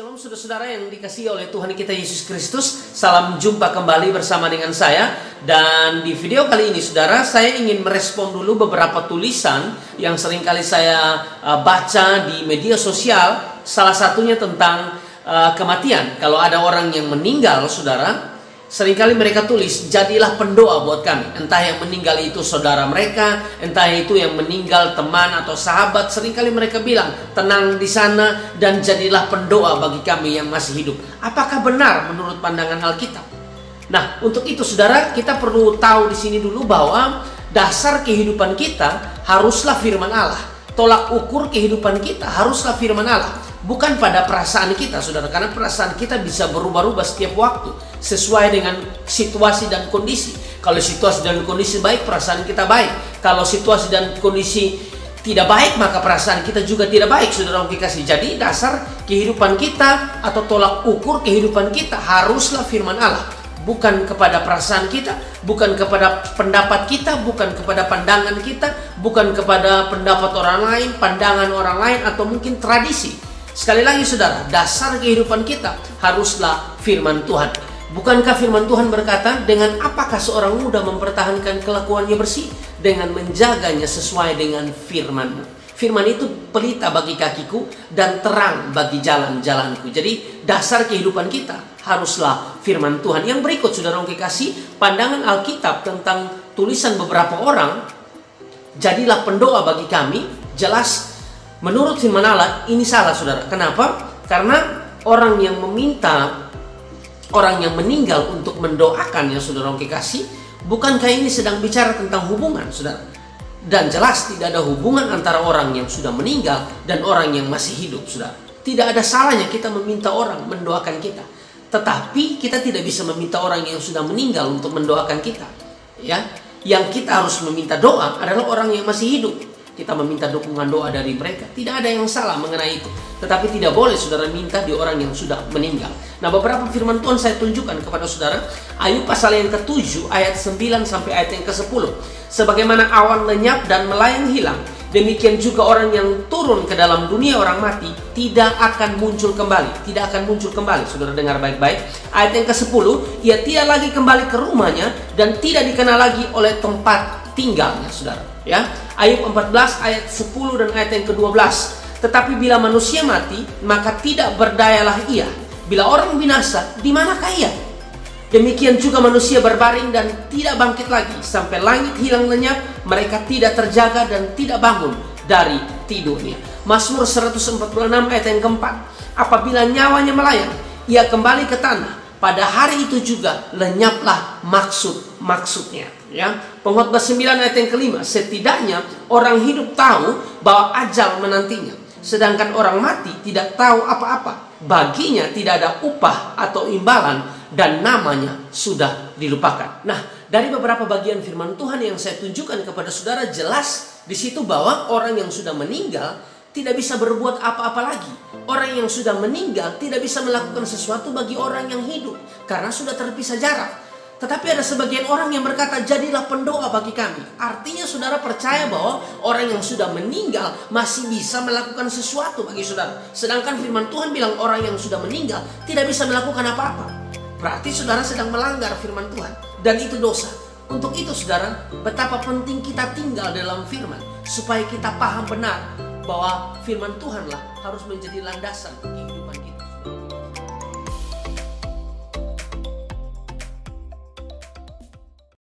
Shalom saudara-saudara yang dikasihi oleh Tuhan kita Yesus Kristus. Salam jumpa kembali bersama dengan saya. Dan di video kali ini saudara, saya ingin merespon dulu beberapa tulisan yang seringkali saya baca di media sosial. Salah satunya tentang kematian. Kalau ada orang yang meninggal saudara, seringkali mereka tulis, jadilah pendoa buat kami. Entah yang meninggal itu saudara mereka, entah itu yang meninggal teman atau sahabat. Seringkali mereka bilang, tenang di sana dan jadilah pendoa bagi kami yang masih hidup. Apakah benar menurut pandangan Alkitab? Nah, untuk itu saudara, kita perlu tahu di sini dulu bahwa dasar kehidupan kita haruslah firman Allah. Tolak ukur kehidupan kita haruslah firman Allah. Bukan pada perasaan kita saudara, karena perasaan kita bisa berubah-ubah setiap waktu sesuai dengan situasi dan kondisi. Kalau situasi dan kondisi baik, perasaan kita baik. Kalau situasi dan kondisi tidak baik, maka perasaan kita juga tidak baik saudara kasih. Jadi dasar kehidupan kita atau tolak ukur kehidupan kita haruslah firman Allah. Bukan kepada perasaan kita, bukan kepada pendapat kita, bukan kepada pandangan kita, bukan kepada pendapat orang lain, pandangan orang lain, atau mungkin tradisi. Sekali lagi saudara, dasar kehidupan kita haruslah firman Tuhan. Bukankah firman Tuhan berkata, dengan apakah seorang muda mempertahankan kelakuannya bersih? Dengan menjaganya sesuai dengan firman-Mu. Firman itu pelita bagi kakiku dan terang bagi jalan-jalanku. Jadi dasar kehidupan kita haruslah firman Tuhan. Yang berikut saudara kasih, pandangan Alkitab tentang tulisan beberapa orang, jadilah pendoa bagi kami, jelas menurut firman Allah ini salah saudara. Kenapa? Karena orang yang meminta orang yang meninggal untuk mendoakannya saudara kasih, bukankah ini sedang bicara tentang hubungan saudara? Dan jelas tidak ada hubungan antara orang yang sudah meninggal dan orang yang masih hidup saudara. Tidak ada salahnya kita meminta orang mendoakan kita. Tetapi kita tidak bisa meminta orang yang sudah meninggal untuk mendoakan kita. Ya, yang kita harus meminta doa adalah orang yang masih hidup. Kita meminta dukungan doa dari mereka. Tidak ada yang salah mengenai itu. Tetapi tidak boleh saudara minta di orang yang sudah meninggal. Nah, beberapa firman Tuhan saya tunjukkan kepada saudara. Ayub pasal yang ke-7 ayat 9 sampai ayat yang ke-10. Sebagaimana awan lenyap dan melayang hilang, demikian juga orang yang turun ke dalam dunia orang mati tidak akan muncul kembali. Tidak akan muncul kembali. Saudara dengar baik-baik. Ayat yang ke-10, ia tidak lagi kembali ke rumahnya dan tidak dikenal lagi oleh tempat tinggalnya saudara. Ya, Ayub 14 ayat 10 dan ayat yang ke-12. Tetapi bila manusia mati, maka tidak berdayalah ia. Bila orang binasa, di manakah ia? Demikian juga manusia berbaring dan tidak bangkit lagi. Sampai langit hilang lenyap, mereka tidak terjaga dan tidak bangun dari tidurnya. Mazmur 146 ayat yang keempat. Apabila nyawanya melayang, ia kembali ke tanah. Pada hari itu juga lenyaplah maksudnya. Ya, Pengkhotbah 9 ayat yang kelima. Setidaknya orang hidup tahu bahwa ajal menantinya, sedangkan orang mati tidak tahu apa-apa. Baginya tidak ada upah atau imbalan dan namanya sudah dilupakan. Nah, dari beberapa bagian firman Tuhan yang saya tunjukkan kepada saudara, jelas di situ bahwa orang yang sudah meninggal tidak bisa berbuat apa-apa lagi. Orang yang sudah meninggal tidak bisa melakukan sesuatu bagi orang yang hidup karena sudah terpisah jarak. Tetapi ada sebagian orang yang berkata, jadilah pendoa bagi kami. Artinya saudara percaya bahwa orang yang sudah meninggal masih bisa melakukan sesuatu bagi saudara. Sedangkan firman Tuhan bilang orang yang sudah meninggal tidak bisa melakukan apa-apa. Berarti saudara sedang melanggar firman Tuhan. Dan itu dosa. Untuk itu saudara, betapa penting kita tinggal dalam firman. Supaya kita paham benar bahwa firman Tuhanlah harus menjadi landasan kehidupan.